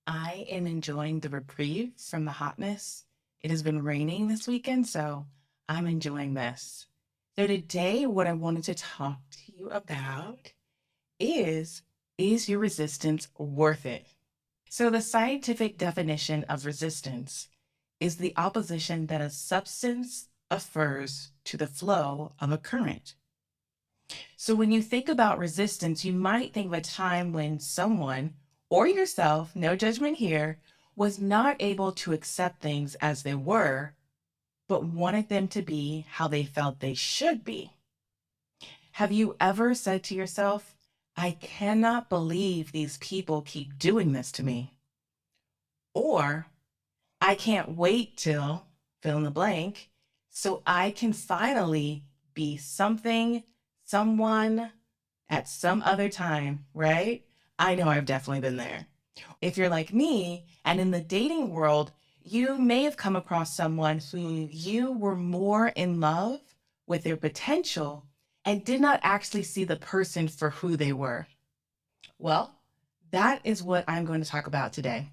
I am enjoying the reprieve from the hotness. It has been raining this weekend, so I'm enjoying this. So today, what I wanted to talk to you about is is your resistance worth it? So the scientific definition of resistance is the opposition that a substance offers to the flow of a current. So when you think about resistance, you might think of a time when someone or yourself, no judgment here, was not able to accept things as they were, but wanted them to be how they felt they should be. Have you ever said to yourself, I cannot believe these people keep doing this to me? Or I can't wait till fill in the blank so I can finally be something, someone at some other time, right? I know I've definitely been there. If you're like me and in the dating world, you may have come across someone who you were more in love with their potential and did not actually see the person for who they were. Well, that is what I'm going to talk about today.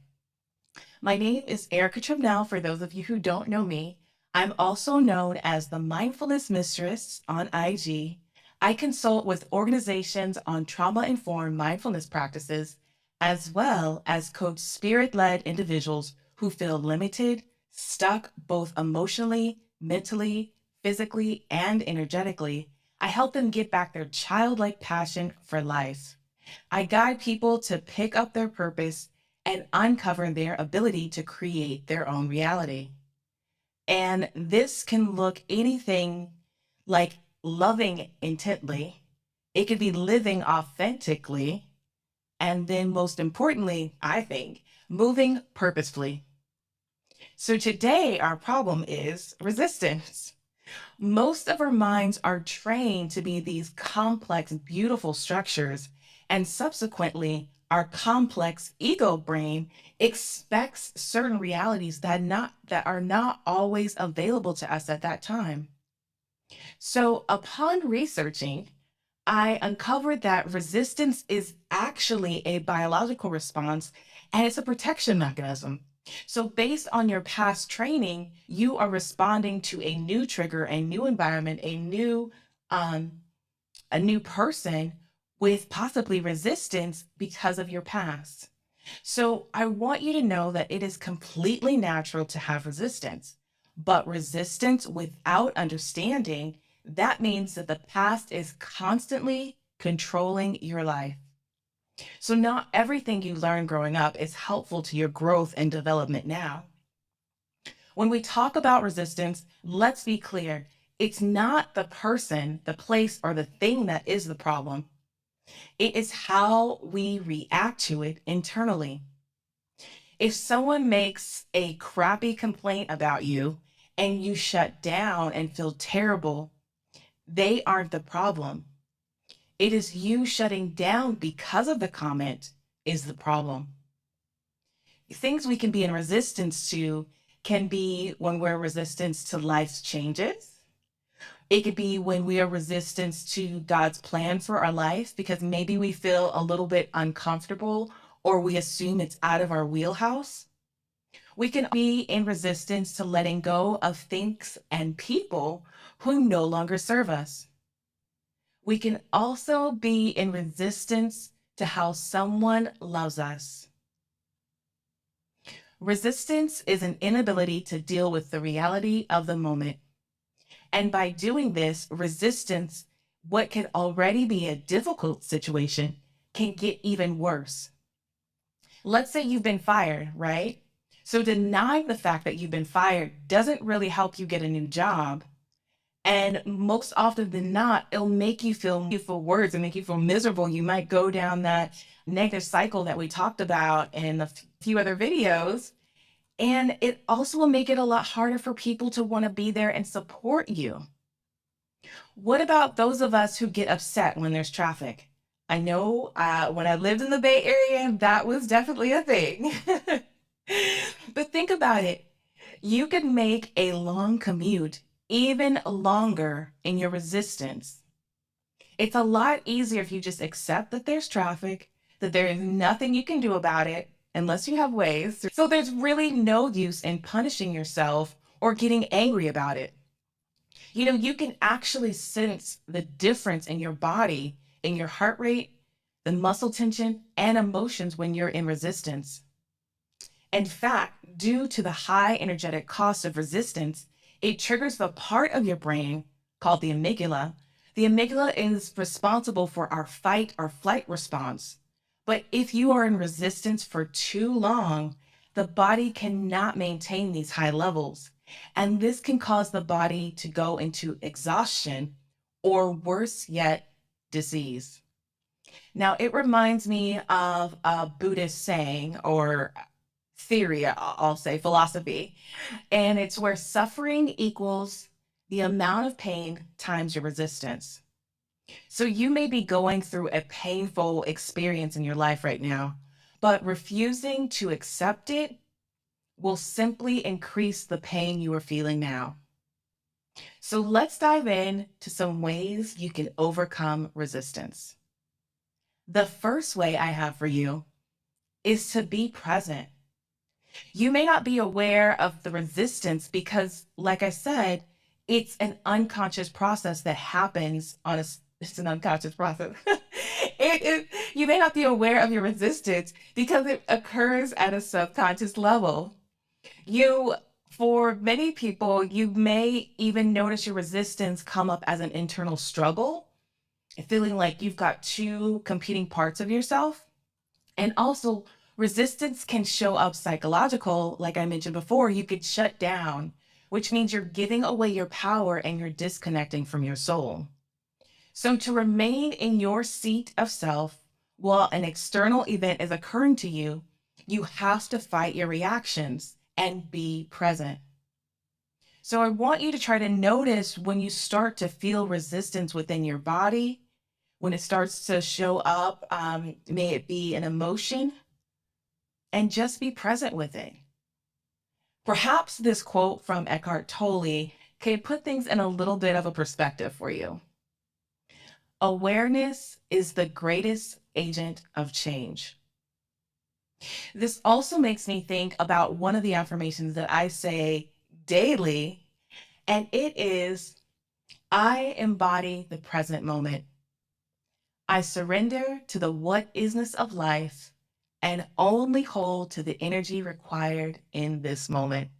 My name is Erica Trimnell, for those of you who don't know me. I'm also known as the Mindfulness Mistress on IG. I consult with organizations on trauma-informed mindfulness practices, as well as coach spirit-led individuals who feel limited, stuck both emotionally, mentally, physically, and energetically. I help them get back their childlike passion for life. I guide people to pick up their purpose and uncover their ability to create their own reality. And this can look anything like loving intently, it could be living authentically, and then most importantly, I think, moving purposefully. So today, our problem is resistance. Most of our minds are trained to be these complex, beautiful structures, and subsequently, our complex ego brain expects certain realities that are not always available to us at that time. So, upon researching, I uncovered that resistance is actually a biological response and it's a protection mechanism. So, based on your past training, you are responding to a new trigger, a new environment, um, a new person with possibly resistance because of your past. So, I want you to know that it is completely natural to have resistance, but resistance without understanding, that means that the past is constantly controlling your life. So, not everything you learned growing up is helpful to your growth and development now. When we talk about resistance, let's be clear it's not the person, the place, or the thing that is the problem. It is how we react to it internally. If someone makes a crappy complaint about you and you shut down and feel terrible, they aren't the problem. It is you shutting down because of the comment is the problem. Things we can be in resistance to can be when we're resistance to life's changes. It could be when we are resistance to God's plan for our life because maybe we feel a little bit uncomfortable or we assume it's out of our wheelhouse. We can be in resistance to letting go of things and people who no longer serve us. We can also be in resistance to how someone loves us. Resistance is an inability to deal with the reality of the moment. And by doing this, resistance, what can already be a difficult situation, can get even worse. Let's say you've been fired, right? So denying the fact that you've been fired doesn't really help you get a new job. And most often than not, it'll make you feel worse and make you feel miserable. You might go down that negative cycle that we talked about in a few other videos. And it also will make it a lot harder for people to want to be there and support you. What about those of us who get upset when there's traffic? I know when I lived in the Bay Area, that was definitely a thing. But think about it. You could make a long commute even longer in your resistance. It's a lot easier if you just accept that there's traffic, that there is nothing you can do about it, unless you have ways. So there's really no use in punishing yourself or getting angry about it. You can actually sense the difference in your body, in your heart rate, the muscle tension, and emotions when you're in resistance. In fact, due to the high energetic cost of resistance, it triggers the part of your brain called the amygdala. The amygdala is responsible for our fight or flight response. But if you are in resistance for too long, the body cannot maintain these high levels. And this can cause the body to go into exhaustion or worse yet, disease. Now, it reminds me of a Buddhist saying or theory, I'll say philosophy, and it's where suffering equals the amount of pain times your resistance. So you may be going through a painful experience in your life right now, but refusing to accept it will simply increase the pain you are feeling now. So let's dive in to some ways you can overcome resistance. The first way I have for you is to be present. You may not be aware of the resistance because, like I said, it's an unconscious process that happens on it's an unconscious process. You may not be aware of your resistance because it occurs at a subconscious level. For many people, you may even notice your resistance come up as an internal struggle, feeling like you've got two competing parts of yourself. And also, resistance can show up psychological, like I mentioned before. You could shut down, which means you're giving away your power and you're disconnecting from your soul. So to remain in your seat of self while an external event is occurring to you, you have to fight your reactions and be present. So I want you to try to notice when you start to feel resistance within your body, when it starts to show up, may it be an emotion, and just be present with it. Perhaps this quote from Eckhart Tolle can put things in a little bit of a perspective for you. Awareness is the greatest agent of change. This also makes me think about one of the affirmations that I say daily, and it is, I embody the present moment. I surrender to the what isness of life and only hold to the energy required in this moment.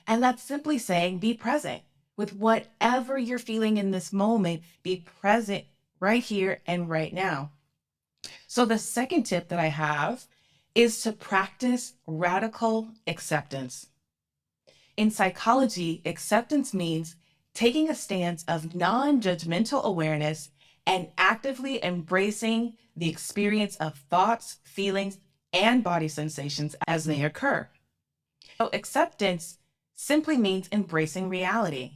And that's simply saying be present with whatever you're feeling in this moment. Be present right here and right now. So the second tip that I have is to practice radical acceptance. In psychology, acceptance means taking a stance of non-judgmental awareness and actively embracing the experience of thoughts, feelings, and body sensations as they occur. So acceptance simply means embracing reality.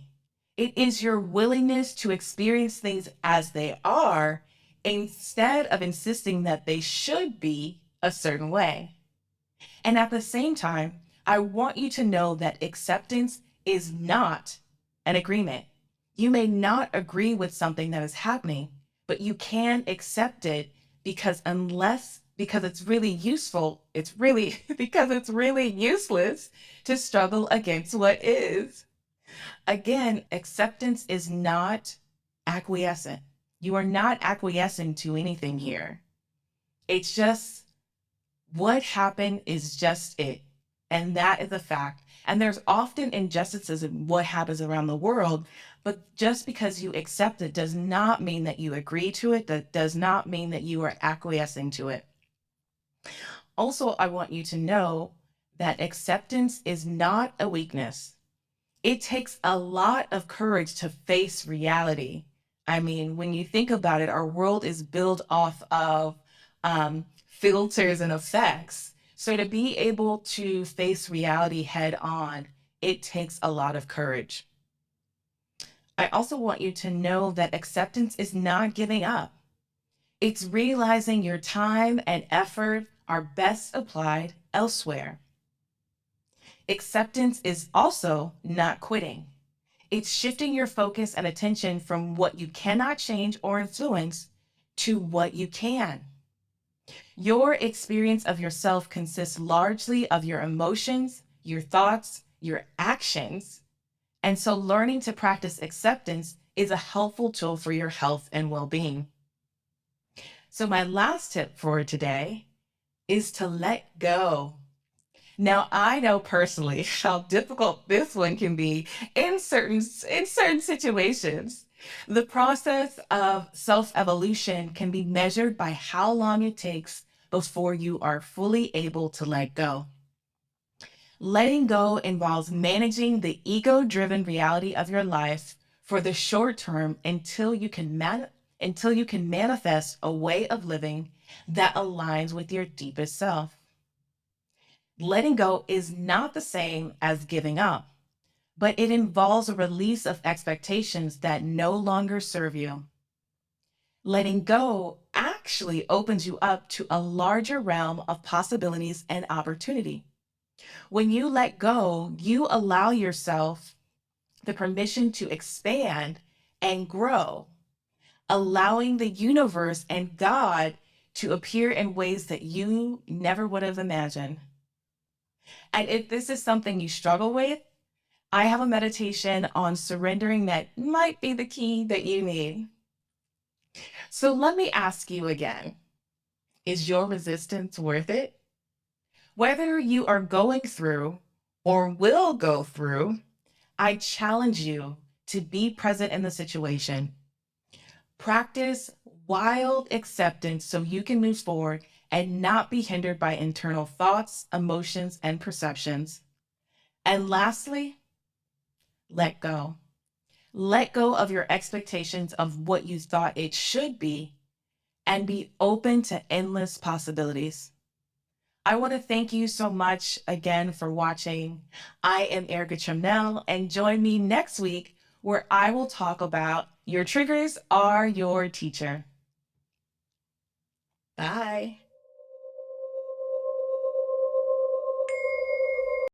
It is your willingness to experience things as they are instead of insisting that they should be a certain way. And at the same time, I want you to know that acceptance is not an agreement. You may not agree with something that is happening, but you can accept it because it's really useful, because it's really useless to struggle against what is. Again, acceptance is not acquiescent. You are not acquiescing to anything here. It's just what happened is just it. And that is a fact. And there's often injustices in what happens around the world, but just because you accept it does not mean that you agree to it. That does not mean that you are acquiescing to it. Also, I want you to know that acceptance is not a weakness. It takes a lot of courage to face reality. I mean, when you think about it, our world is built off of filters and effects. So to be able to face reality head on, it takes a lot of courage. I also want you to know that acceptance is not giving up. It's realizing your time and effort are best applied elsewhere. Acceptance is also not quitting. It's shifting your focus and attention from what you cannot change or influence to what you can. Your experience of yourself consists largely of your emotions, your thoughts, your actions. And so learning to practice acceptance is a helpful tool for your health and well-being. So my last tip for today is to let go. Now, I know personally how difficult this one can be in certain situations. The process of self-evolution can be measured by how long it takes before you are fully able to let go. Letting go involves managing the ego-driven reality of your life for the short term until you can manifest a way of living that aligns with your deepest self. Letting go is not the same as giving up, but it involves a release of expectations that no longer serve you. Letting go actually opens you up to a larger realm of possibilities and opportunity. When you let go, you allow yourself the permission to expand and grow, allowing the universe and God to appear in ways that you never would have imagined. And if this is something you struggle with, I have a meditation on surrendering that might be the key that you need. So let me ask you again, is your resistance worth it? Whether you are going through or will go through, I challenge you to be present in the situation. Practice wild acceptance so you can move forward and not be hindered by internal thoughts, emotions, and perceptions. And lastly, let go. Let go of your expectations of what you thought it should be and be open to endless possibilities. I want to thank you so much again for watching. I am Erica Chumnell, and join me next week where I will talk about your triggers are your teacher. Bye.